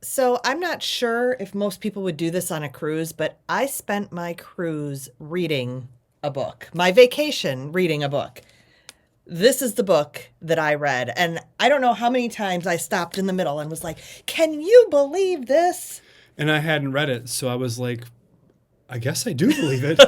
So I'm not sure if most people would do this on a cruise, but I spent my cruise reading a book, my vacation reading a book. This is the book that I read. And I don't know how many times I stopped in the middle and was like, can you believe this? And I hadn't read it, so I was like, I guess I do believe it.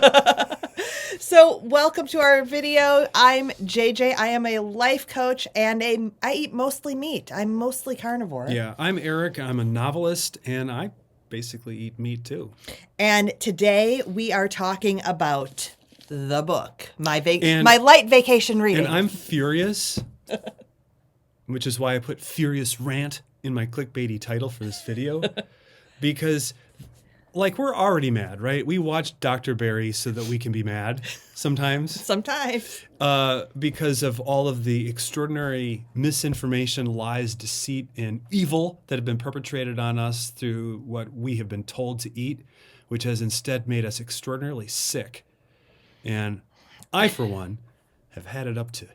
So welcome to our video. I'm JJ. I am a life coach and I eat mostly meat. I'm mostly carnivore. Yeah, I'm Eric. I'm a novelist, and I basically eat meat too. And today we are talking about the book, my And- my light vacation reading. And I'm furious, which is why I put Furious Rant in my clickbaity title for this video, because like we're already mad, right? We watch Dr. Barry so that we can be mad sometimes. Sometimes. Because of all of the extraordinary misinformation, lies, deceit, and evil that have been perpetrated on us through what we have been told to eat, which has instead made us extraordinarily sick. And I, for one, have had it up to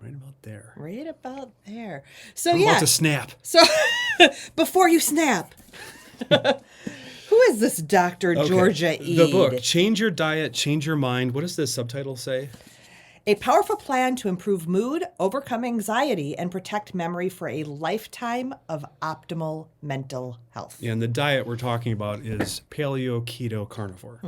right about there. Right about there. So I'm yeah. about to snap. So before you snap, who is this Dr. Okay, Georgia Ede? The book, Change Your Diet, Change Your Mind. What does the subtitle say? A powerful plan to improve mood, overcome anxiety, and protect memory for a lifetime of optimal mental health. And the diet we're talking about is paleo, keto, carnivore.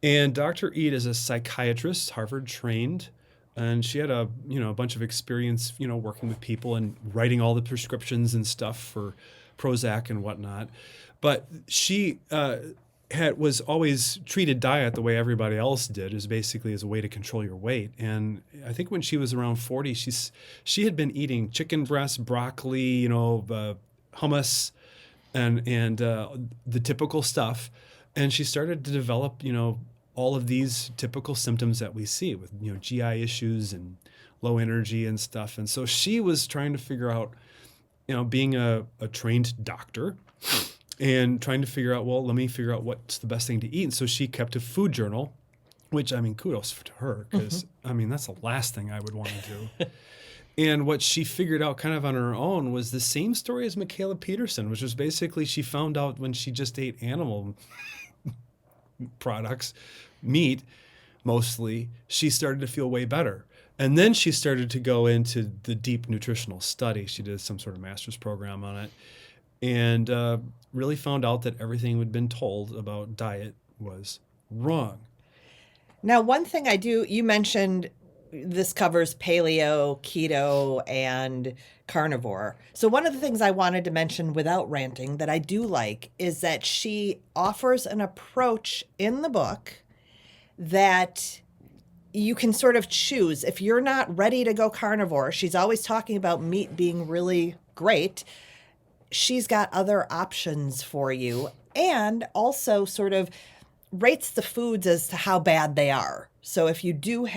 And Dr. Ede is a psychiatrist, Harvard trained, and she had a bunch of experience, working with people and writing all the prescriptions and stuff for Prozac and whatnot. But she was always treated diet the way everybody else did, is basically as a way to control your weight. And I think when she was around 40, she had been eating chicken breast, broccoli, hummus, and the typical stuff. And she started to develop, all of these typical symptoms that we see with, GI issues and low energy and stuff. And so she was trying to figure out, being a trained doctor and trying to figure out, well, let me figure out what's the best thing to eat. And so she kept a food journal, which, kudos to her, because, that's the last thing I would want to do. And what she figured out kind of on her own was the same story as Michaela Peterson, which was basically she found out when she just ate animal products, meat mostly, she started to feel way better. And then she started to go into the deep nutritional study. She did some sort of master's program on it and really found out that everything we'd been told about diet was wrong. Now, one thing you mentioned this covers paleo, keto, and carnivore. So one of the things I wanted to mention without ranting that I do like is that she offers an approach in the book that you can sort of choose. If you're not ready to go carnivore, she's always talking about meat being really great. She's got other options for you, and also sort of rates the foods as to how bad they are. So if you do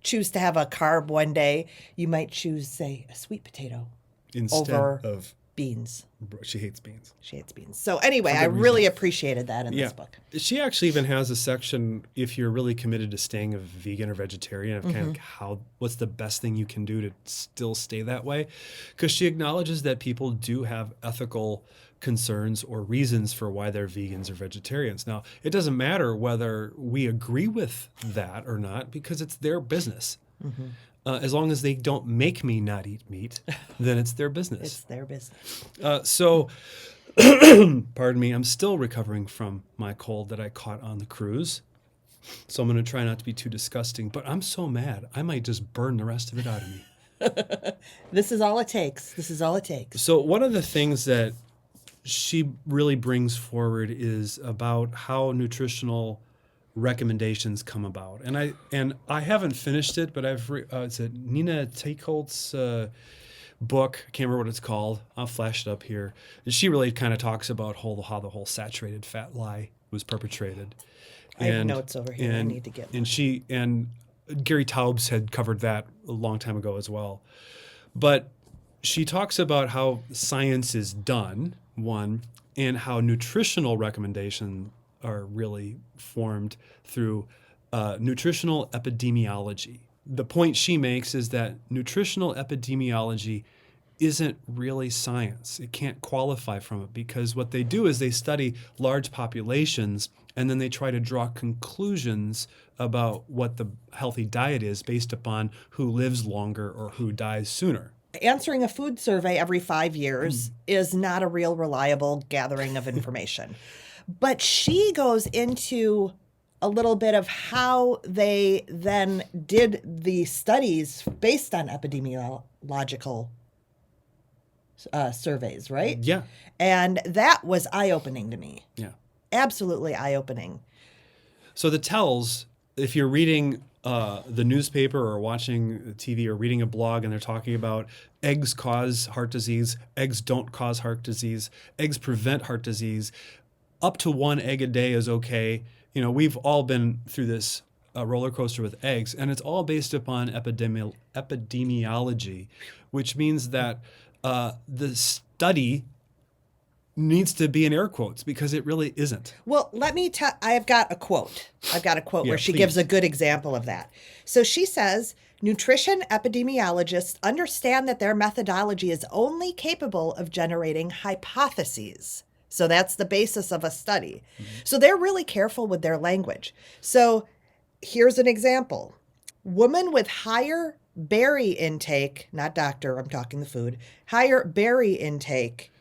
choose to have a carb one day, you might choose, say, a sweet potato Instead over of beans. She hates beans. She hates beans. So anyway, I really appreciated that in this book. She actually even has a section if you're really committed to staying a vegan or vegetarian of kind of what's the best thing you can do to still stay that way, because she acknowledges that people do have ethical concerns or reasons for why they're vegans or vegetarians. Now, it doesn't matter whether we agree with that or not, because it's their business. As long as they don't make me not eat meat, then it's their business. It's their business. So, pardon me, I'm still recovering from my cold that I caught on the cruise. So I'm going to try not to be too disgusting, but I'm so mad, I might just burn the rest of it out of me. This is all it takes. This is all it takes. So one of the things that she really brings forward is about how nutritional recommendations come about, and I haven't finished it, but I've it's a Nina Teicholz's book. I can't remember what it's called. I'll flash it up here. And she really kind of talks about how the whole saturated fat lie was perpetrated. I have notes over here. I need to get them. And Gary Taubes had covered that a long time ago as well. But she talks about how science is done, one, and how nutritional recommendations are really formed through nutritional epidemiology. The point she makes is that nutritional epidemiology isn't really science. It can't qualify from it because what they do is they study large populations and then they try to draw conclusions about what the healthy diet is based upon who lives longer or who dies sooner. Answering a food survey every 5 years is not a real reliable gathering of information. But she goes into a little bit of how they then did the studies based on epidemiological surveys, right? Yeah. And that was eye-opening to me. Yeah. Absolutely eye-opening. So the tells, if you're reading the newspaper or watching TV or reading a blog and they're talking about eggs cause heart disease, eggs don't cause heart disease, eggs prevent heart disease, up to 1 egg a day is okay. You know, we've all been through this roller coaster with eggs, and it's all based upon epidemiology, which means that the study needs to be in air quotes because it really isn't. Well, let me tell, I've got a quote Yeah, where she please. gives a good example of that. So she says, nutrition epidemiologists understand that their methodology is only capable of generating hypotheses. So that's the basis of a study. So they're really careful with their language. So here's an example. Woman with higher berry intake, not doctor, I'm talking the food, higher berry intake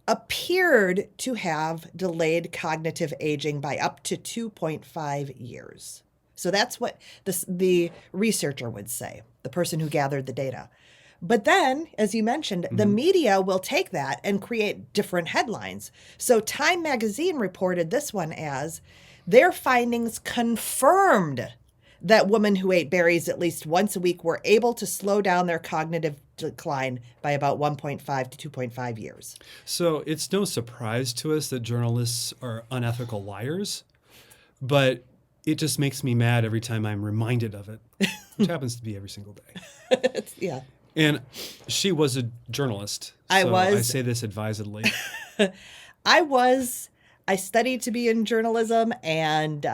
appeared to have delayed cognitive aging by up to 2.5 years. So that's what the researcher would say, the person who gathered the data. But then, as you mentioned, the media will take that and create different headlines. So Time magazine reported this one as, their findings confirmed that women who ate berries at least once a week were able to slow down their cognitive decline by about 1.5 to 2.5 years. So it's no surprise to us that journalists are unethical liars, but it just makes me mad every time I'm reminded of it, which happens to be every single day. Yeah. And she was a journalist. I was. I say this advisedly. I studied to be in journalism, and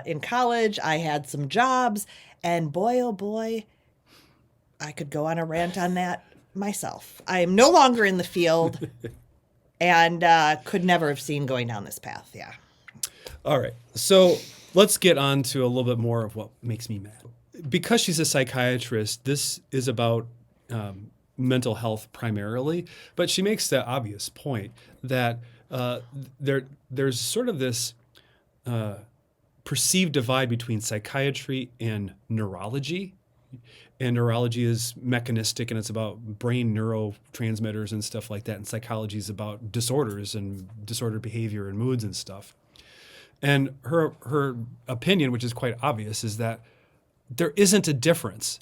in college I had some jobs, and boy, oh boy, I could go on a rant on that myself. I am no longer in the field and could never have seen going down this path. Yeah. All right. So let's get on to a little bit more of what makes me mad. Because she's a psychiatrist, this is about mental health primarily, but she makes the obvious point that there's sort of this perceived divide between psychiatry and neurology. And neurology is mechanistic and it's about brain neurotransmitters and stuff like that. And psychology is about disorders and disordered behavior and moods and stuff. And her opinion, which is quite obvious, is that there isn't a difference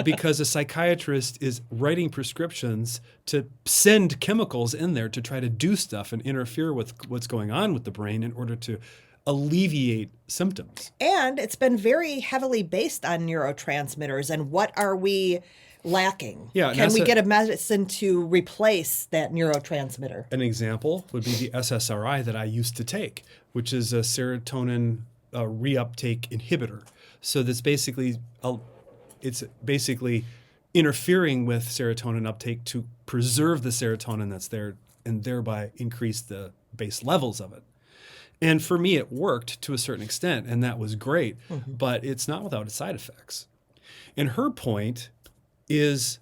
because a psychiatrist is writing prescriptions to send chemicals in there to try to do stuff and interfere with what's going on with the brain in order to alleviate symptoms. And it's been very heavily based on neurotransmitters and what are we lacking? Yeah, Can we get a medicine to replace that neurotransmitter? An example would be the SSRI that I used to take, which is a serotonin reuptake inhibitor. So that's basically interfering with serotonin uptake to preserve the serotonin that's there and thereby increase the base levels of it. And for me, it worked to a certain extent, and that was great, but it's not without its side effects. And her point is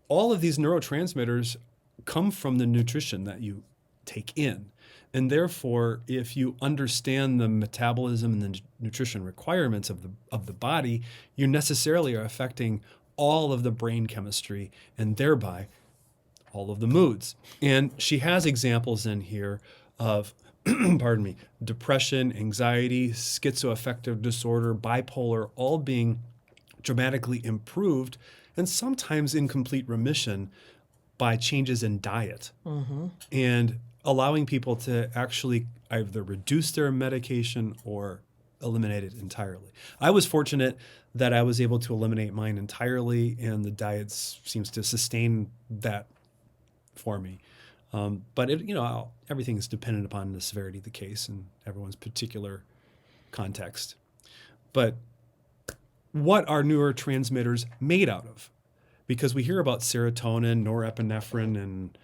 all of these neurotransmitters come from the nutrition that you take in. And therefore, if you understand the metabolism and the nutrition requirements of the body, you necessarily are affecting all of the brain chemistry and thereby all of the moods. And she has examples in here of pardon me, depression, anxiety, schizoaffective disorder, bipolar, all being dramatically improved and sometimes in complete remission by changes in diet and allowing people to actually either reduce their medication or eliminate it entirely. I was fortunate that I was able to eliminate mine entirely, and the diet seems to sustain that for me. But everything is dependent upon the severity of the case and everyone's particular context. But what are neurotransmitters made out of? because we hear about serotonin, norepinephrine, and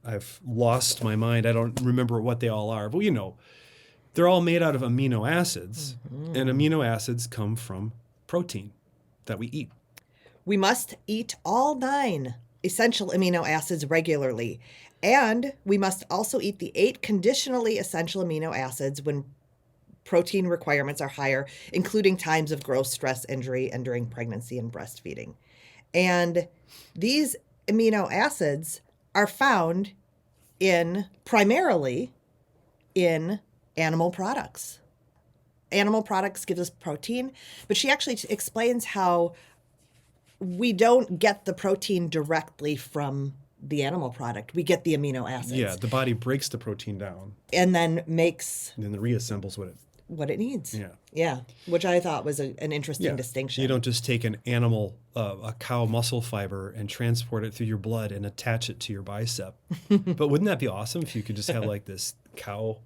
I've lost my mind. I don't remember what they all are. But, they're all made out of amino acids, and amino acids come from protein that we eat. We must eat all 9 essential amino acids regularly, and we must also eat the 8 conditionally essential amino acids when protein requirements are higher, including times of growth, stress, injury, and during pregnancy and breastfeeding. And these amino acids are found primarily in animal products. Animal products give us protein, but she actually explains how we don't get the protein directly from the animal product. We get the amino acids. Yeah, the body breaks the protein down. And then And then reassembles what it needs. Yeah. Yeah, which I thought was an interesting distinction. You don't just take an animal, a cow muscle fiber, and transport it through your blood and attach it to your bicep. But wouldn't that be awesome if you could just have like this cow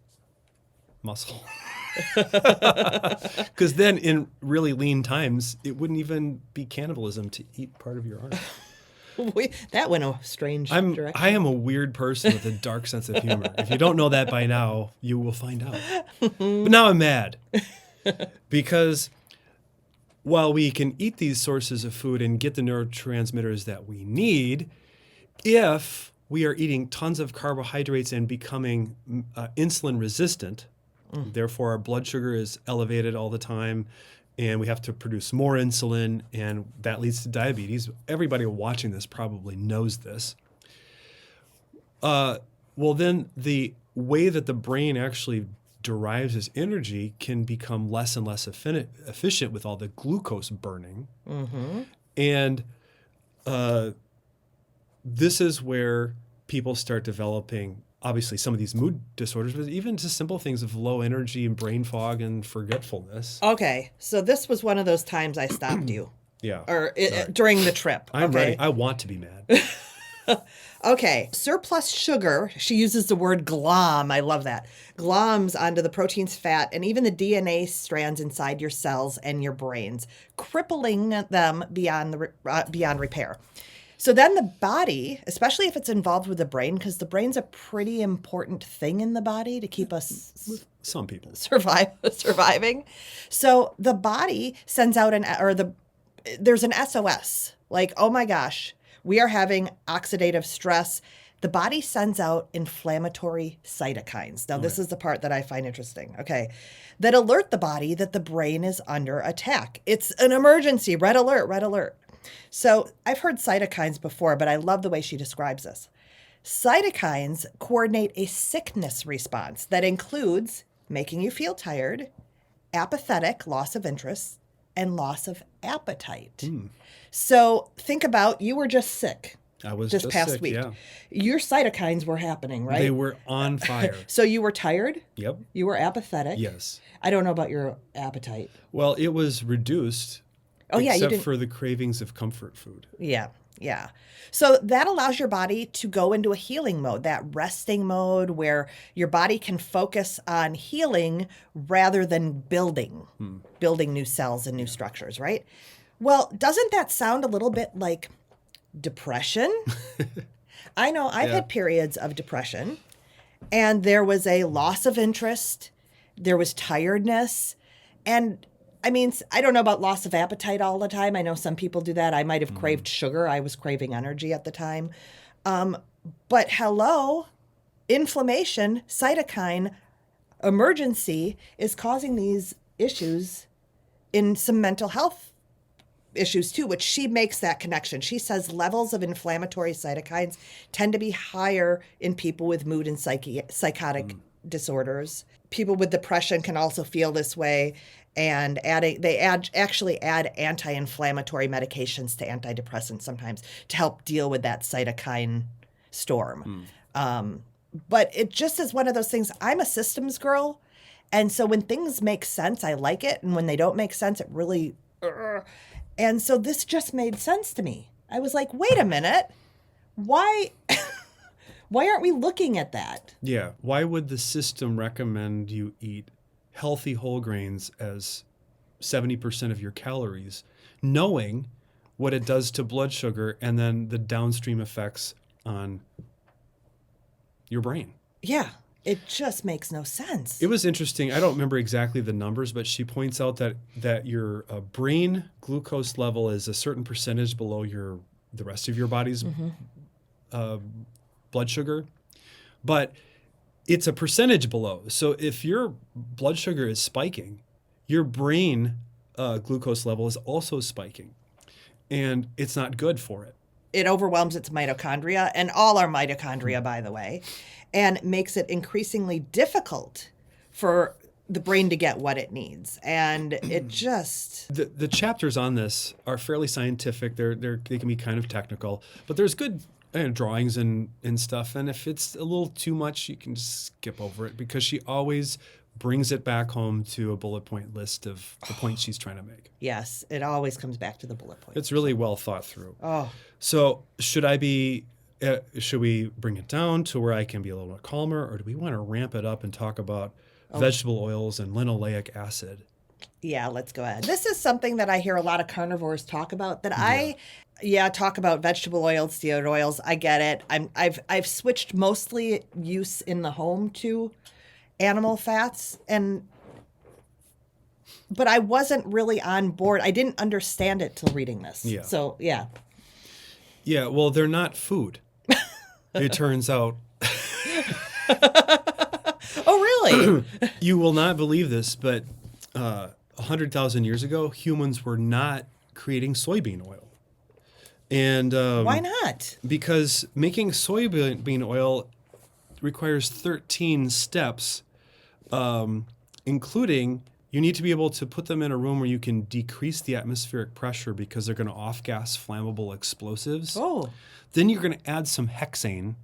muscle? Because then in really lean times, it wouldn't even be cannibalism to eat part of your arm. That went a strange direction. I am a weird person with a dark sense of humor. If you don't know that by now, you will find out. But now I'm mad. Because while we can eat these sources of food and get the neurotransmitters that we need, if we are eating tons of carbohydrates and becoming insulin resistant, therefore our blood sugar is elevated all the time, and we have to produce more insulin, and that leads to diabetes. Everybody watching this probably knows this. Well, then the way that the brain actually derives its energy can become less and less efficient with all the glucose burning. And this is where people start developing, obviously, some of these mood disorders, but even just simple things of low energy and brain fog and forgetfulness. Okay, so this was one of those times I stopped you. Yeah. Or during the trip. I'm ready. I want to be mad. Okay, surplus sugar, she uses the word glom, I love that, gloms onto the proteins, fat, and even the DNA strands inside your cells and your brains, crippling them beyond repair. So then the body, especially if it's involved with the brain, because the brain's a pretty important thing in the body to keep us Some people surviving. So the body sends out there's an SOS, like, oh my gosh, we are having oxidative stress. The body sends out inflammatory cytokines. Now, this is the part that I find interesting, okay, that alert the body that the brain is under attack. It's an emergency, red alert, red alert. So I've heard cytokines before, but I love the way she describes this. Cytokines coordinate a sickness response that includes making you feel tired, apathetic, loss of interest, and loss of appetite. So think about, you were just sick. I was this just past sick, week. yeah. Your cytokines were happening, right? They were on fire. So you were tired? Yep. You were apathetic? Yes. I don't know about your appetite. Well, it was reduced. Oh, yeah, except for the cravings of comfort food. Yeah. So that allows your body to go into a healing mode, that resting mode where your body can focus on healing rather than building new cells and new structures, right? Well, doesn't that sound a little bit like depression? I know I've had periods of depression, and there was a loss of interest, there was tiredness, and I mean, I don't know about loss of appetite all the time. I know some people do that. I might have craved sugar. I was craving energy at the time. But hello, inflammation, cytokine emergency is causing these issues in some mental health issues too, which she makes that connection. She says levels of inflammatory cytokines tend to be higher in people with mood and psychotic disorders. People with depression can also feel this way, and actually add anti-inflammatory medications to antidepressants sometimes to help deal with that cytokine storm. But it just is one of those things. I'm a systems girl, and so when things make sense, I like it, and when they don't make sense, it really... And so this just made sense to me. I was like, wait a minute, why aren't we looking at that? Yeah. Why would the system recommend you eat healthy whole grains as 70% of your calories, knowing what it does to blood sugar and then the downstream effects on your brain. Yeah. It just makes no sense. It was interesting. I don't remember exactly the numbers, but she points out that your brain glucose level is a certain percentage below the rest of your body's blood sugar, but it's a percentage below. So if your blood sugar is spiking, your brain glucose level is also spiking, and it's not good for it. It overwhelms its mitochondria, and all our mitochondria, by the way, and makes it increasingly difficult for the brain to get what it needs. And it just... The chapters on this are fairly scientific. They can be kind of technical, but there's good drawings and stuff. And if it's a little too much, you can just skip over it, because she always brings it back home to a bullet point list of the points she's trying to make. Yes, it always comes back to the bullet point. It's really well thought through. Oh. So should we bring it down to where I can be a little bit calmer, or do we want to ramp it up and talk about vegetable oils and linoleic acid? Yeah, let's go ahead. This is something that I hear a lot of carnivores talk about. Talk about vegetable oils, seed oils. I get it. I've switched mostly use in the home to animal fats, but I wasn't really on board. I didn't understand it till reading this. Yeah. So yeah. Yeah. Well, they're not food. It turns out. Oh, really? You will not believe this, but 100,000 years ago, humans were not creating soybean oil. And why not? Because making soybean oil requires 13 steps, including you need to be able to put them in a room where you can decrease the atmospheric pressure, because they're going to off-gas flammable explosives. Oh. Then you're going to add some hexane.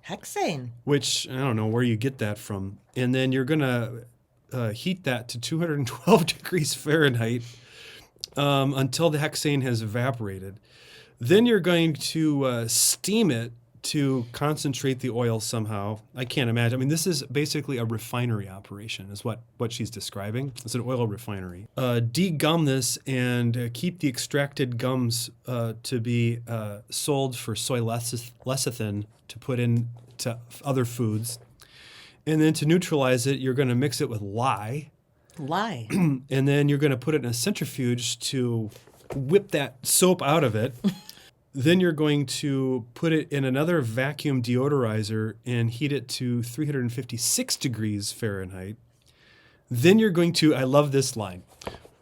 Hexane. Which, I don't know where you get that from. And then you're going to heat that to 212 degrees Fahrenheit until the hexane has evaporated. Then you're going to steam it to concentrate the oil somehow. I can't imagine. I mean, this is basically a refinery operation, is what she's describing. It's an oil refinery. Degum this and keep the extracted gums to be sold for soy lecithin to put into other foods. And then to neutralize it, you're going to mix it with lye. Lye. And then you're going to put it in a centrifuge to whip that soap out of it. Then you're going to put it in another vacuum deodorizer and heat it to 356 degrees Fahrenheit. Then you're going to, I love this line,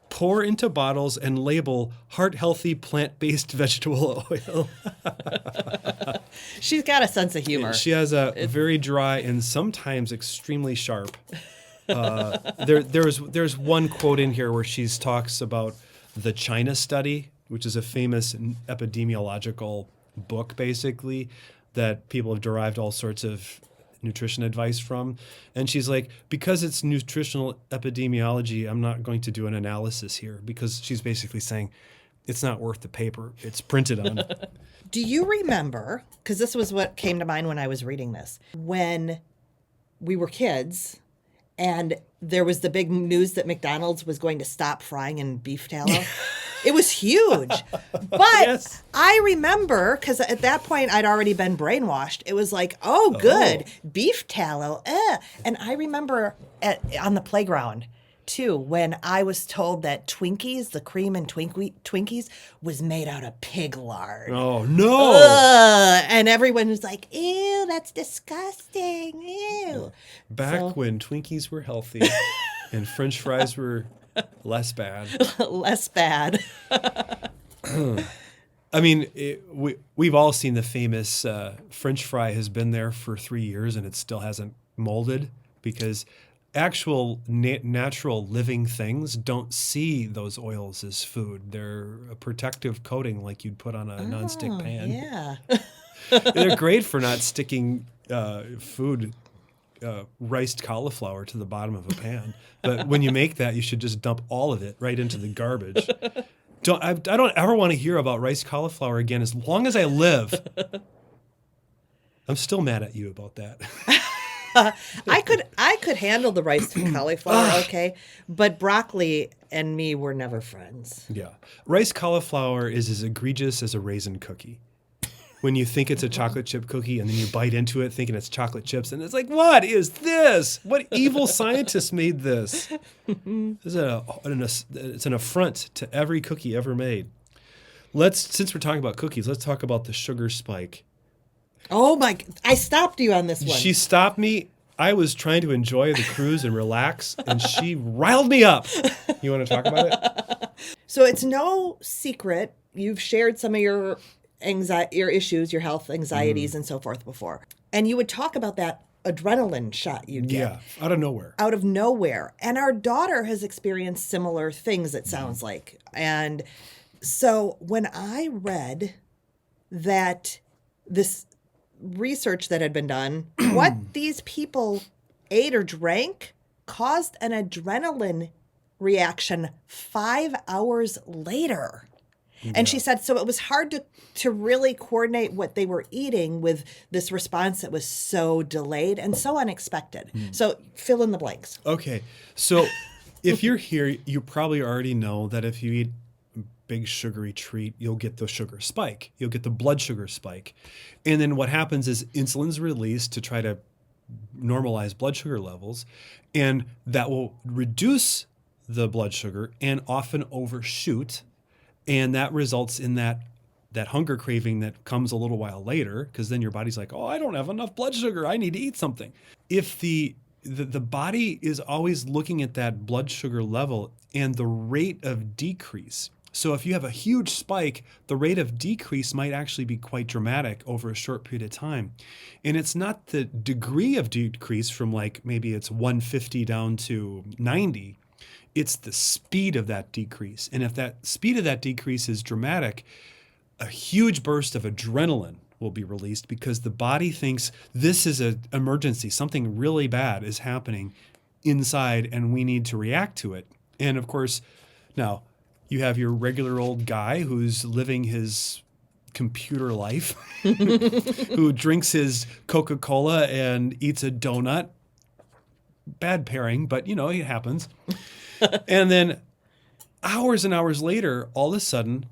pour into bottles and label heart-healthy plant-based vegetable oil. She's got a sense of humor. She has a very dry and sometimes extremely sharp. There's one quote in here where she talks about the China study, which is a famous epidemiological book, basically, that people have derived all sorts of nutrition advice from. And she's like, because it's nutritional epidemiology, I'm not going to do an analysis here, because she's basically saying it's not worth the paper it's printed on. Do you remember, because this was what came to mind when I was reading this, when we were kids and there was the big news that McDonald's was going to stop frying in beef tallow? It was huge. But yes. I remember, because at that point I'd already been brainwashed. It was like, oh, good, beef tallow. And I remember on the playground, too, when I was told that Twinkies, the cream in Twinkies, was made out of pig lard. Oh, no. And everyone was like, ew, that's disgusting. Ew. Back when Twinkies were healthy and French fries were less bad. Less bad. I mean, we've all seen the famous French fry has been there for 3 years and it still hasn't molded, because actual natural living things don't see those oils as food. They're a protective coating like you'd put on a nonstick pan. Yeah. They're great for not sticking food, riced cauliflower to the bottom of a pan. But when you make that, you should just dump all of it right into the garbage. I don't ever want to hear about riced cauliflower again as long as I live. I'm still mad at you about that. I could handle the rice and cauliflower, okay, but broccoli and me were never friends. Yeah. Rice cauliflower is as egregious as a raisin cookie. When you think it's a chocolate chip cookie and then you bite into it thinking it's chocolate chips and it's like, what is this? What evil scientist made this? It's an affront to every cookie ever made. Since we're talking about cookies, let's talk about the sugar spike. Oh my, I stopped you on this one. She stopped me. I was trying to enjoy the cruise and relax, and she riled me up. You want to talk about it? So it's no secret you've shared some of your your issues, your health anxieties and so forth before. And you would talk about that adrenaline shot you'd get. Yeah, out of nowhere. Out of nowhere. And our daughter has experienced similar things, it sounds like. And so when I read that this research that had been done, what these people ate or drank caused an adrenaline reaction 5 hours later. And she said, so it was hard to really coordinate what they were eating with this response that was so delayed and so unexpected. So fill in the blanks. Okay. So if you're here, you probably already know that if you eat a big sugary treat, you'll get the sugar spike. You'll get the blood sugar spike. And then what happens is insulin's released to try to normalize blood sugar levels. And that will reduce the blood sugar and often overshoot. And that results in that hunger craving that comes a little while later, because then your body's like, oh, I don't have enough blood sugar. I need to eat something. If the body is always looking at that blood sugar level and the rate of decrease. So if you have a huge spike, the rate of decrease might actually be quite dramatic over a short period of time. And it's not the degree of decrease from like maybe it's 150 down to 90. It's the speed of that decrease. And if that speed of that decrease is dramatic, a huge burst of adrenaline will be released because the body thinks this is an emergency. Something really bad is happening inside and we need to react to it. And of course, now you have your regular old guy who's living his computer life, who drinks his Coca-Cola and eats a donut. Bad pairing, but it happens. And then hours and hours later, all of a sudden,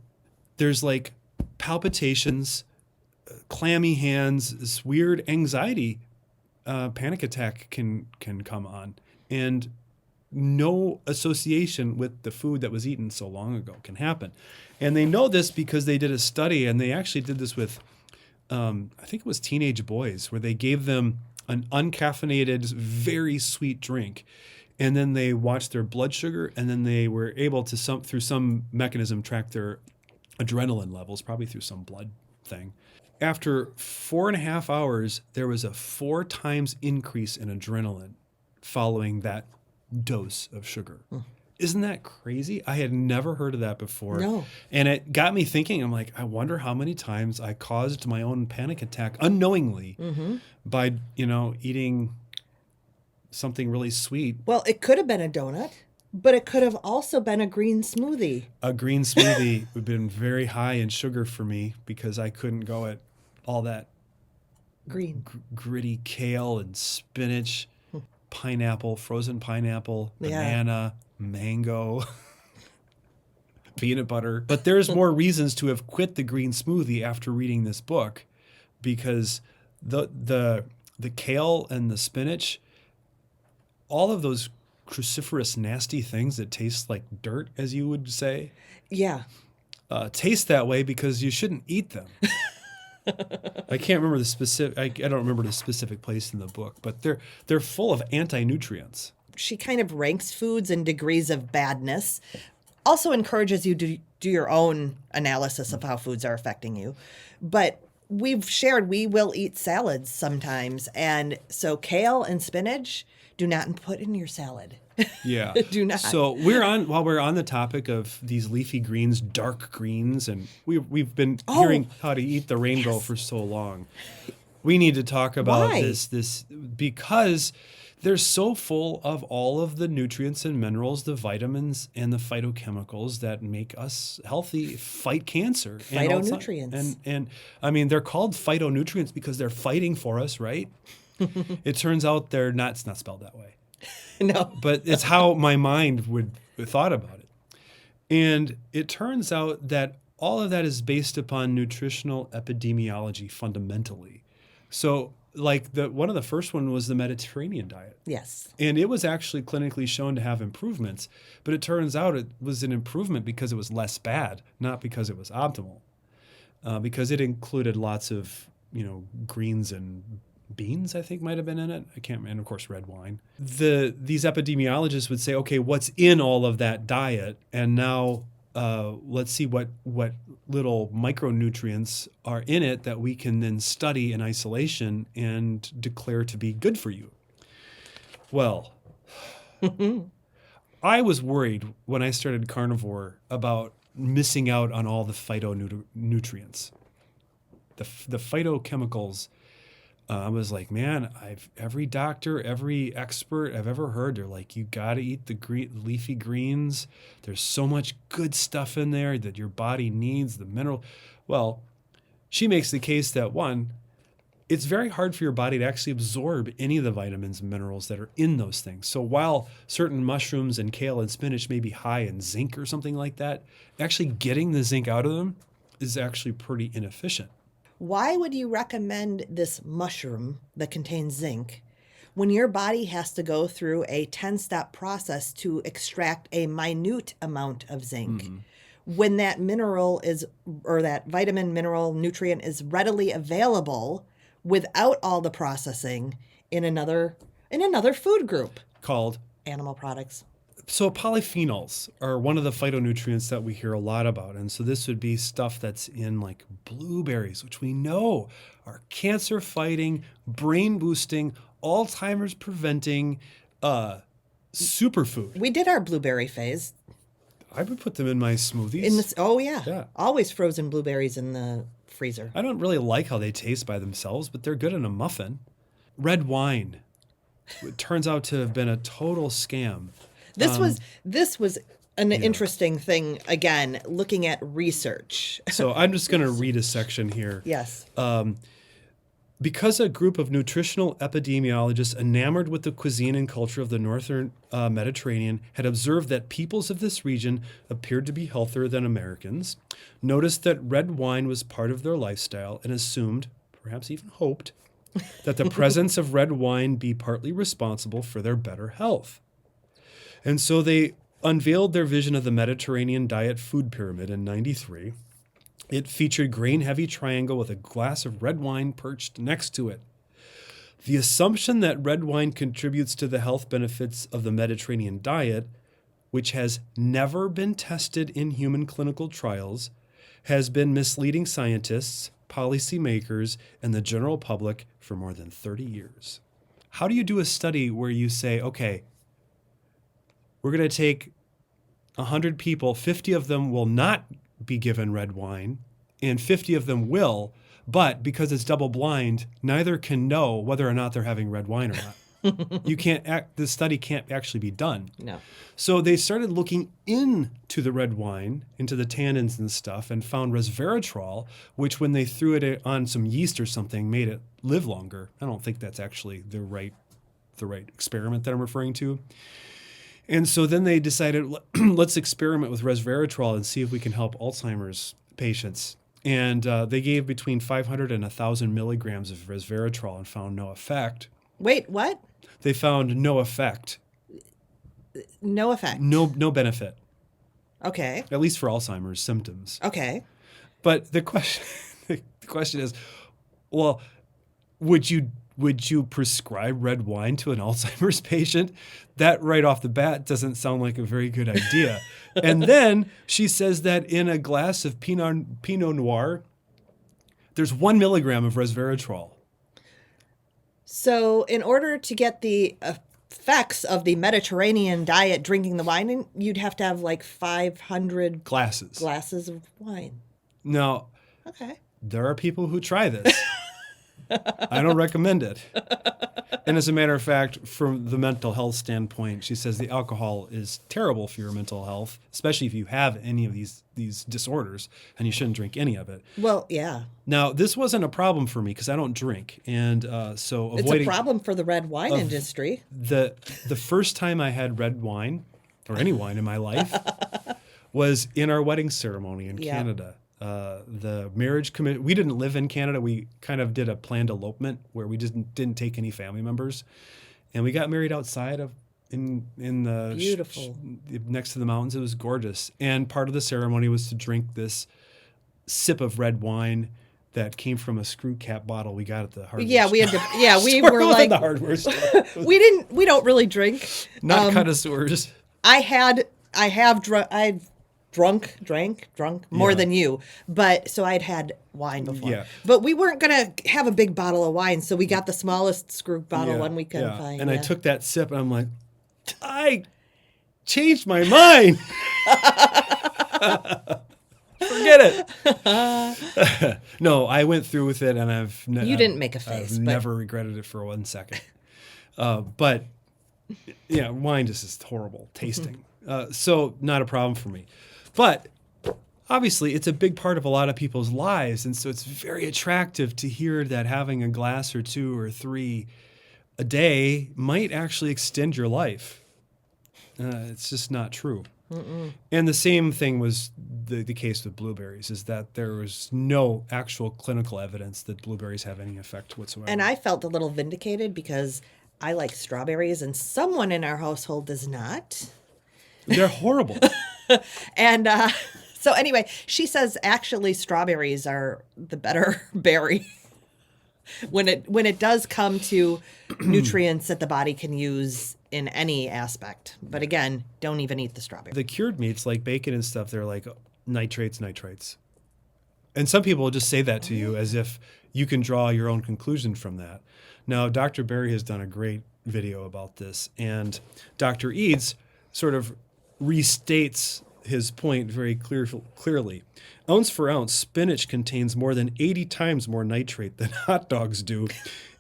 there's like palpitations, clammy hands, this weird anxiety, panic attack can come on. And no association with the food that was eaten so long ago can happen. And they know this because they did a study, and they actually did this with, I think it was teenage boys, where they gave them an uncaffeinated, very sweet drink. And then they watched their blood sugar, and then they were able to, through some mechanism, track their adrenaline levels, probably through some blood thing. After 4.5 hours, there was a 4 times increase in adrenaline following that dose of sugar. Isn't that crazy? I had never heard of that before. No. And it got me thinking, I'm like, I wonder how many times I caused my own panic attack unknowingly by, eating something really sweet. Well, it could have been a donut, but it could have also been a green smoothie. A green smoothie would have been very high in sugar for me because I couldn't go at all that Green. Gritty kale and spinach, pineapple, frozen pineapple, banana, mango, peanut butter. But there's more reasons to have quit the green smoothie after reading this book, because the kale and the spinach, all of those cruciferous, nasty things that taste like dirt, as you would say, taste that way because you shouldn't eat them. I can't remember the specific. I don't remember the specific place in the book, but they're full of anti-nutrients. She kind of ranks foods in degrees of badness. Also encourages you to do your own analysis of how foods are affecting you. But we've shared we will eat salads sometimes, and so kale and spinach, do not put in your salad. Yeah. Do not. So while we're on the topic of these leafy greens, dark greens, and we've been hearing how to eat the rainbow for so long. We need to talk about this because they're so full of all of the nutrients and minerals, the vitamins and the phytochemicals that make us healthy, fight cancer. Phytonutrients. And I mean, they're called phytonutrients because they're fighting for us, right? It turns out it's not spelled that way. No. But it's how my mind would thought about it. And it turns out that all of that is based upon nutritional epidemiology fundamentally. So like one of the first one was the Mediterranean diet. Yes. And it was actually clinically shown to have improvements, but it turns out it was an improvement because it was less bad, not because it was optimal. Because it included lots of, greens and beans, I think might have been in it. I can't remember. And of course, red wine. These epidemiologists would say, okay, what's in all of that diet? And now let's see what little micronutrients are in it that we can then study in isolation and declare to be good for you. Well, I was worried when I started carnivore about missing out on all the phytonutrients. The phytochemicals, I was like, man, every doctor, every expert I've ever heard, they're like, you got to eat the leafy greens. There's so much good stuff in there that your body needs, the mineral. Well, she makes the case that one, it's very hard for your body to actually absorb any of the vitamins and minerals that are in those things. So while certain mushrooms and kale and spinach may be high in zinc or something like that, actually getting the zinc out of them is actually pretty inefficient. Why would you recommend this mushroom that contains zinc when your body has to go through a 10-step process to extract a minute amount of zinc? Mm-hmm. When that mineral or that vitamin, mineral, nutrient is readily available without all the processing in another food group called animal products. So polyphenols are one of the phytonutrients that we hear a lot about. And so this would be stuff that's in like blueberries, which we know are cancer-fighting, brain-boosting, Alzheimer's preventing superfood. We did our blueberry phase. I would put them in my smoothies. Yeah. Always frozen blueberries in the freezer. I don't really like how they taste by themselves, but they're good in a muffin. Red wine. It turns out to have been a total scam. This was an interesting thing, again, looking at research. So I'm just going to read a section here. Yes. Because a group of nutritional epidemiologists enamored with the cuisine and culture of the northern Mediterranean had observed that peoples of this region appeared to be healthier than Americans, noticed that red wine was part of their lifestyle, and assumed, perhaps even hoped, that the presence of red wine be partly responsible for their better health. And so they unveiled their vision of the Mediterranean diet food pyramid in 1993. It featured grain-heavy triangle with a glass of red wine perched next to it. The assumption that red wine contributes to the health benefits of the Mediterranean diet, which has never been tested in human clinical trials, has been misleading scientists, policymakers, and the general public for more than 30 years. How do you do a study where you say, okay, we're going to take 100 people, 50 of them will not be given red wine, and 50 of them will, but because it's double blind, neither can know whether or not they're having red wine or not. The study can't actually be done. No. So they started looking into the red wine, into the tannins and stuff, and found resveratrol, which when they threw it on some yeast or something, made it live longer. I don't think that's actually the right experiment that I'm referring to. And so then they decided, let's experiment with resveratrol and see if we can help Alzheimer's patients. And they gave between 500 and 1,000 milligrams of resveratrol and found no effect. Wait, what? They found no effect. No effect? No benefit. Okay. At least for Alzheimer's symptoms. Okay. But the question is, well, would you prescribe red wine to an Alzheimer's patient? That right off the bat doesn't sound like a very good idea. And then she says that in a glass of Pinot Noir, there's 1 milligram of resveratrol. So in order to get the effects of the Mediterranean diet drinking the wine, you'd have to have like 500 glasses of wine. Now, okay, there are people who try this. I don't recommend it. And as a matter of fact, from the mental health standpoint, she says the alcohol is terrible for your mental health, especially if you have any of these disorders, and you shouldn't drink any of it. Well, yeah. Now, this wasn't a problem for me because I don't drink, and so It's avoiding a problem for the red wine industry. the first time I had red wine or any wine in my life was in our wedding ceremony in Canada. The marriage committee, we didn't live in Canada. We kind of did a planned elopement where we just didn't take any family members. And we got married outside of in the Beautiful. next to the mountains. It was gorgeous. And part of the ceremony was to drink this sip of red wine that came from a screw cap bottle we got at the hardware Yeah, store. we had to. Yeah, we Store were was like at the hardware store. we don't really drink. Not connoisseurs. Drank more than you, but so I'd had wine before. Yeah. But we weren't gonna have a big bottle of wine, so we got the smallest screw bottle one we could find. And I took that sip and I'm like, I changed my mind. Forget it. No, I went through with it, and You didn't make a face, I've but- never regretted it for 1 second. But yeah, wine just is horrible tasting. So not a problem for me. But obviously, it's a big part of a lot of people's lives, and so it's very attractive to hear that having a glass or 2 or 3 a day might actually extend your life. It's just not true. And the same thing was the case with blueberries, is that there was no actual clinical evidence that blueberries have any effect whatsoever. And I felt a little vindicated because I like strawberries, and someone in our household does not. They're horrible. And so anyway, she says actually strawberries are the better berry when it does come to nutrients that the body can use in any aspect. But again, don't even eat the strawberry. The cured meats like bacon and stuff, they're like nitrates. And some people will just say that to you as if you can draw your own conclusion from that. Now, Dr. Berry has done a great video about this, and Dr. Eads sort of restates his point very clearly. Ounce for ounce, spinach contains more than 80 times more nitrate than hot dogs do.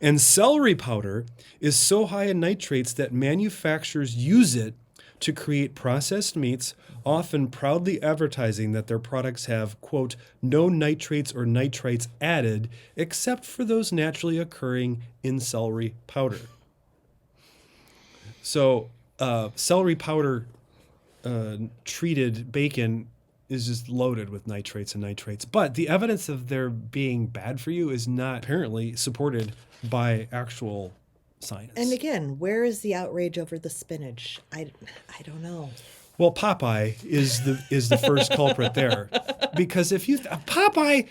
And celery powder is so high in nitrates that manufacturers use it to create processed meats, often proudly advertising that their products have, quote, no nitrates or nitrites added, except for those naturally occurring in celery powder. So celery powder treated bacon is just loaded with nitrates and nitrates. But the evidence of their being bad for you is not apparently supported by actual science. And again, where is the outrage over the spinach? I don't know. Well, Popeye is the first culprit there, because if you Popeye,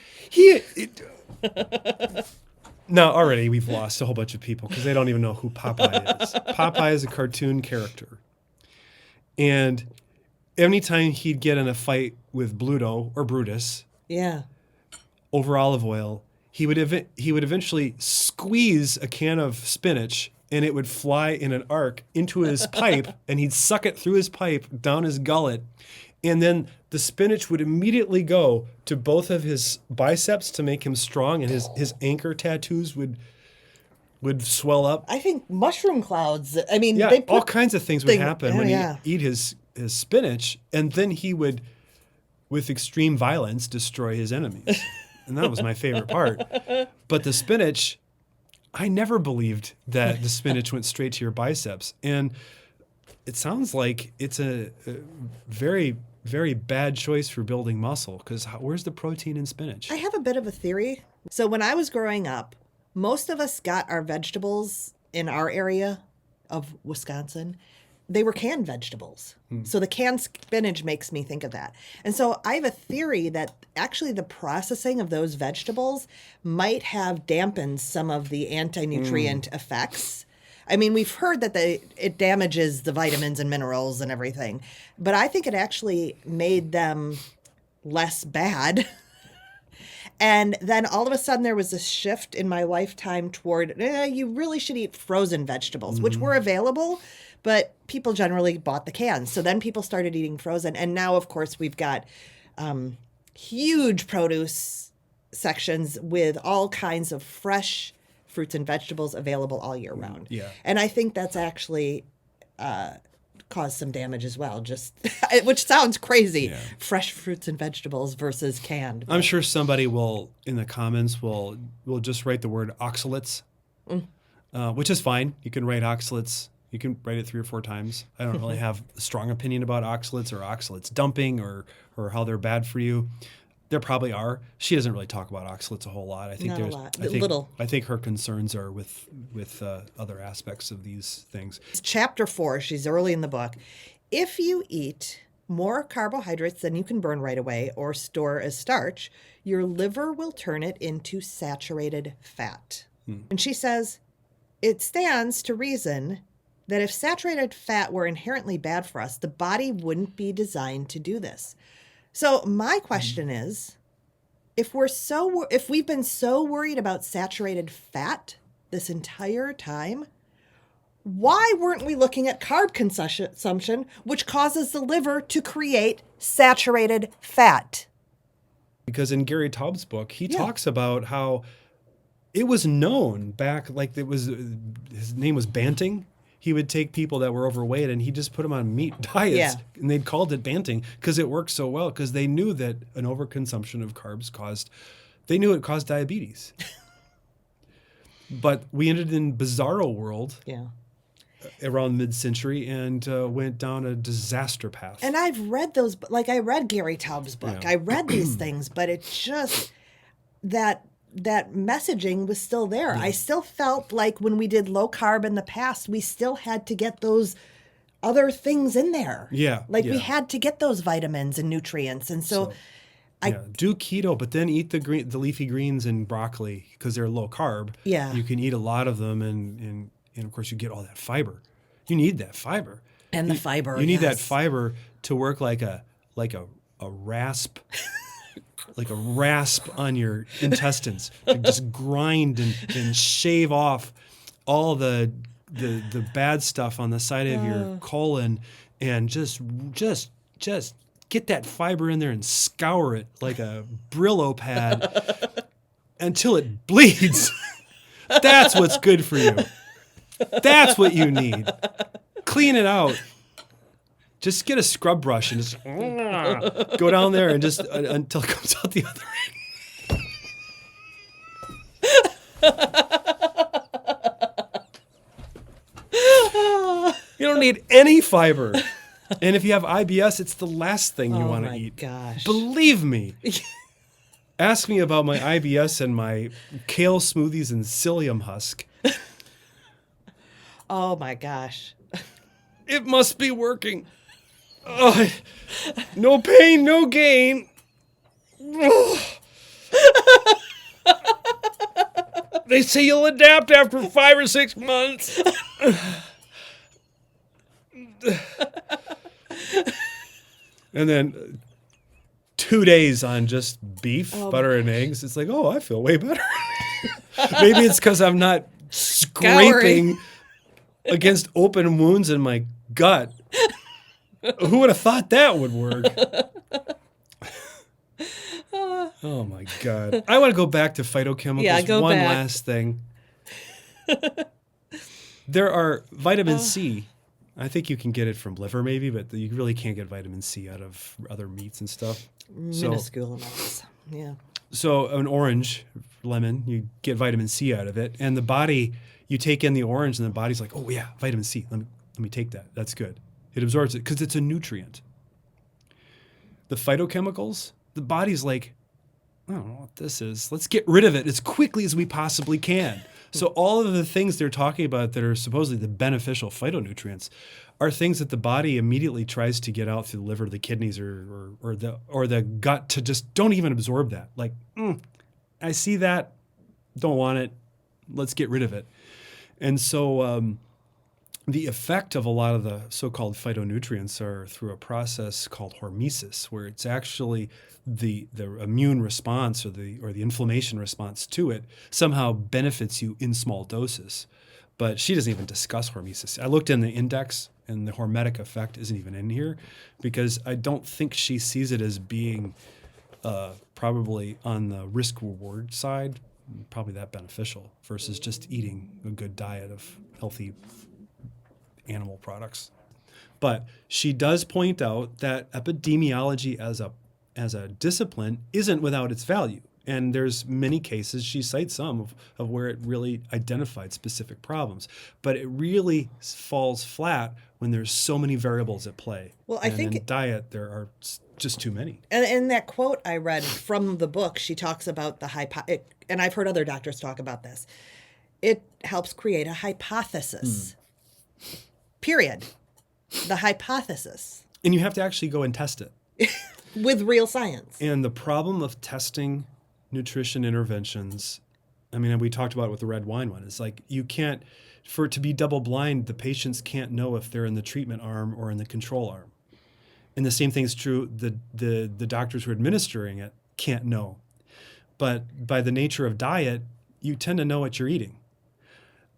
now already we've lost a whole bunch of people because they don't even know who Popeye is. Popeye is a cartoon character, and anytime he'd get in a fight with Bluto or Brutus, over olive oil, he would eventually squeeze a can of spinach, and it would fly in an arc into his pipe, and he'd suck it through his pipe down his gullet, and then the spinach would immediately go to both of his biceps to make him strong, and his anchor tattoos would swell up. I think mushroom clouds. I mean, Yeah, they put all kinds of things would happen when yeah. he eat his spinach, and then he would, with extreme violence, destroy his enemies. And that was my favorite part. But the spinach, I never believed that the spinach went straight to your biceps. And it sounds like it's a very, very bad choice for building muscle, because where's the protein in spinach? I have a bit of a theory. So when I was growing up, most of us got our vegetables in our area of Wisconsin. They were canned vegetables. So the canned spinach makes me think of that. And so I have a theory that actually the processing of those vegetables might have dampened some of the anti-nutrient effects. I mean, we've heard that it damages the vitamins and minerals and everything, but I think it actually made them less bad. And then all of a sudden there was a shift in my lifetime toward, you really should eat frozen vegetables, which were available, but people generally bought the cans. So then people started eating frozen. And now, of course, we've got huge produce sections with all kinds of fresh fruits and vegetables available all year round. Yeah. And I think that's actually caused some damage as well, just which sounds crazy. Yeah. Fresh fruits and vegetables versus canned. I'm sure somebody will, in the comments, will just write the word oxalates, which is fine. You can write oxalates. You can write it 3 or 4 times. I don't really have a strong opinion about oxalates or oxalates dumping or how they're bad for you. There probably are. She doesn't really talk about oxalates a whole lot. I think Not a there's lot. I think, Little. I think her concerns are with other aspects of these things. Chapter 4, she's early in the book. If you eat more carbohydrates than you can burn right away or store as starch, your liver will turn it into saturated fat. And she says, it stands to reason that if saturated fat were inherently bad for us, the body wouldn't be designed to do this. So my question is, if we've been so worried about saturated fat this entire time, why weren't we looking at carb consumption, which causes the liver to create saturated fat? Because in Gary Taub's book, he talks about how it was known back, like his name was Banting. He would take people that were overweight and he just put them on meat diets, and they'd called it Banting because it worked so well, because they knew that an overconsumption of carbs caused diabetes. But we ended in bizarro world around mid-century and went down a disaster path. And I've read those, like I read Gary Taub's book. Yeah. I read these things, but it just, that messaging was still there. I still felt like when we did low carb in the past, we still had to get those other things in there. Yeah. Like we had to get those vitamins and nutrients. And so do keto, but then eat the leafy greens and broccoli because they're low carb. Yeah. You can eat a lot of them, and of course you get all that fiber. You need that fiber. And the fiber. You need that fiber to work like a rasp. Like a rasp on your intestines, to just grind and shave off all the bad stuff on the side of your colon, and just get that fiber in there and scour it like a Brillo pad until it bleeds. That's what's good for you. That's what you need. Clean it out. Just get a scrub brush and just go down there and just until it comes out the other end. You don't need any fiber. And if you have IBS, it's the last thing you want to eat. Gosh. Believe me. Ask me about my IBS and my kale smoothies and psyllium husk. Oh my gosh. It must be working. Oh, no pain, no gain. They say you'll adapt after 5 or 6 months. And then 2 days on just beef, butter, and eggs. It's like, oh, I feel way better. Maybe it's because I'm not scraping against open wounds in my gut. Who would have thought that would work? Oh my God. I want to go back to phytochemicals. Yeah, go One back. last thing. There are vitamin C. I think you can get it from liver maybe, but you really can't get vitamin C out of other meats and stuff. Minuscule amounts. Yeah. So an orange, lemon, you get vitamin C out of it. And the body, you take in the orange and the body's like, oh yeah, vitamin C. Let me take that. That's good. It absorbs it because it's a nutrient. The phytochemicals, the body's like, I don't know what this is. Let's get rid of it as quickly as we possibly can. So all of the things they're talking about that are supposedly the beneficial phytonutrients are things that the body immediately tries to get out through the liver, the kidneys, or the gut to just don't even absorb that. Like, I see that, don't want it. Let's get rid of it. And so the effect of a lot of the so-called phytonutrients are through a process called hormesis, where it's actually the immune response or the inflammation response to it somehow benefits you in small doses. But she doesn't even discuss hormesis. I looked in the index, and the hormetic effect isn't even in here because I don't think she sees it as being probably on the risk-reward side probably that beneficial versus just eating a good diet of healthy animal products. But she does point out that epidemiology as a discipline isn't without its value. And there's many cases, she cites some of where it really identified specific problems. But it really falls flat when there's so many variables at play. Well, I and think in diet, there are just too many. And in that quote I read from the book, she talks about and I've heard other doctors talk about this. It helps create a hypothesis. Period. The hypothesis. And you have to actually go and test it. With real science. And the problem of testing nutrition interventions, I mean, we talked about it with the red wine one. It's like you can't, for it to be double blind, the patients can't know if they're in the treatment arm or in the control arm. And the same thing is true, the doctors who are administering it can't know. But by the nature of diet, you tend to know what you're eating.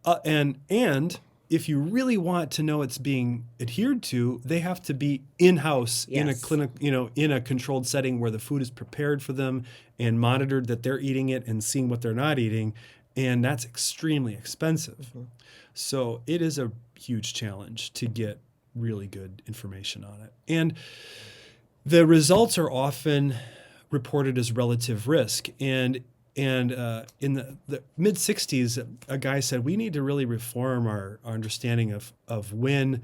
And if you really want to know it's being adhered to, they have to be in-house in a clinic, in a controlled setting where the food is prepared for them and monitored that they're eating it and seeing what they're not eating. And that's extremely expensive. Mm-hmm. So it is a huge challenge to get really good information on it. And the results are often reported as relative risk. And in the mid-'60s, a guy said, we need to really reform our understanding of when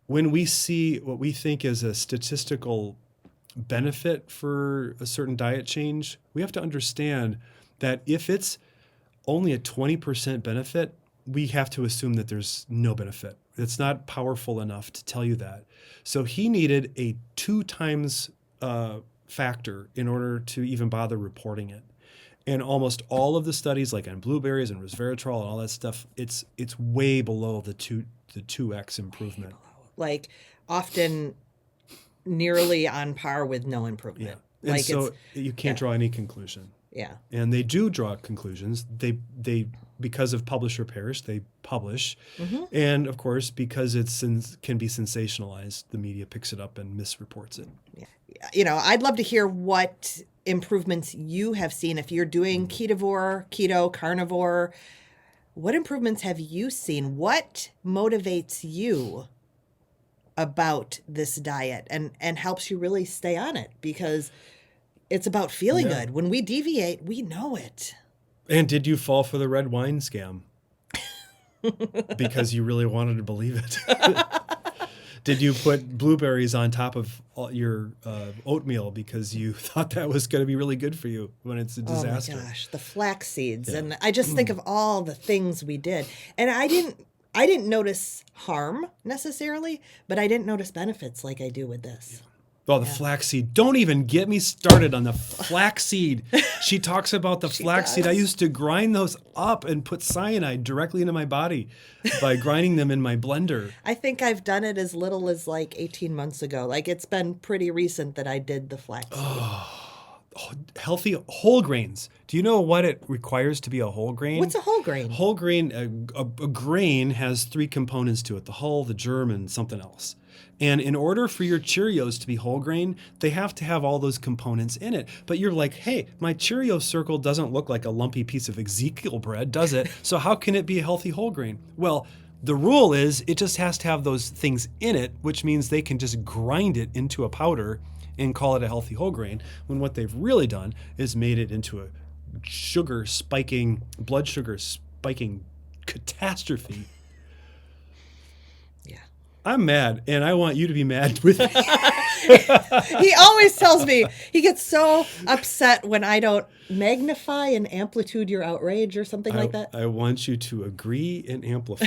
we see what we think is a statistical benefit for a certain diet change, we have to understand that if it's only a 20% benefit, we have to assume that there's no benefit. It's not powerful enough to tell you that. So he needed a 2 times factor in order to even bother reporting it. And almost all of the studies, like on blueberries and resveratrol and all that stuff, it's way below the 2x improvement. Like often nearly on par with no improvement. Yeah. Like and so you can't draw any conclusion. Yeah. And they do draw conclusions. They because of publish or perish, they publish. Mm-hmm. And of course, because it can be sensationalized, the media picks it up and misreports it. Yeah. I'd love to hear what improvements you have seen. If you're doing keto, carnivore, what improvements have you seen? What motivates you about this diet and helps you really stay on it? Because it's about feeling good. When we deviate, we know it. And did you fall for the red wine scam? Because you really wanted to believe it? Did you put blueberries on top of your oatmeal because you thought that was going to be really good for you when it's a disaster? Oh my gosh, the flax seeds. Yeah. And I just think of all the things we did. And I didn't notice harm necessarily, but I didn't notice benefits like I do with this. Oh, the flaxseed. Don't even get me started on the flaxseed. She talks about the flaxseed. I used to grind those up and put cyanide directly into my body by grinding them in my blender. I think I've done it as little as like 18 months ago. Like it's been pretty recent that I did the flaxseed. Oh, healthy whole grains. Do you know what it requires to be a whole grain? What's a whole grain? Whole grain, a grain has 3 components to it, the hull, the germ, and something else. And in order for your Cheerios to be whole grain, they have to have all those components in it. But you're like, hey, my Cheerio circle doesn't look like a lumpy piece of Ezekiel bread, does it? So how can it be a healthy whole grain? Well, the rule is it just has to have those things in it, which means they can just grind it into a powder and call it a healthy whole grain, when what they've really done is made it into a blood sugar spiking catastrophe. I'm mad, and I want you to be mad with me. He always tells me, he gets so upset when I don't magnify and amplitude your outrage or something like that. I want you to agree and amplify.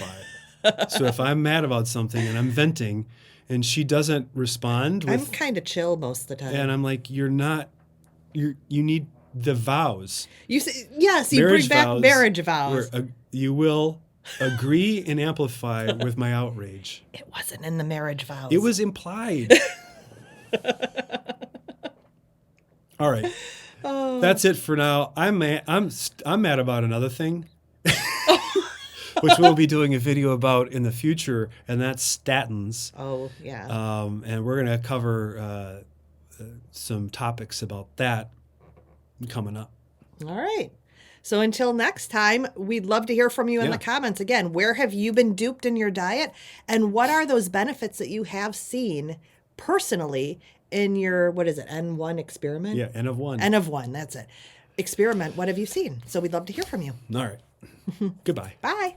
So if I'm mad about something and I'm venting and she doesn't respond. I'm kind of chill most of the time. And I'm like, you need the vows. You bring back marriage vows. You will agree and amplify with my outrage. It wasn't in the marriage vows. It was implied. All right. That's it for now. I'm mad about another thing, which we'll be doing a video about in the future, and that's statins. Oh, yeah. And we're going to cover some topics about that coming up. All right. So until next time, we'd love to hear from you in Yeah. the comments. Again, where have you been duped in your diet? And what are those benefits that you have seen personally in your, what is it, N1 experiment? Yeah, N of one. N of one, that's it. Experiment, what have you seen? So we'd love to hear from you. All right. Goodbye. Bye.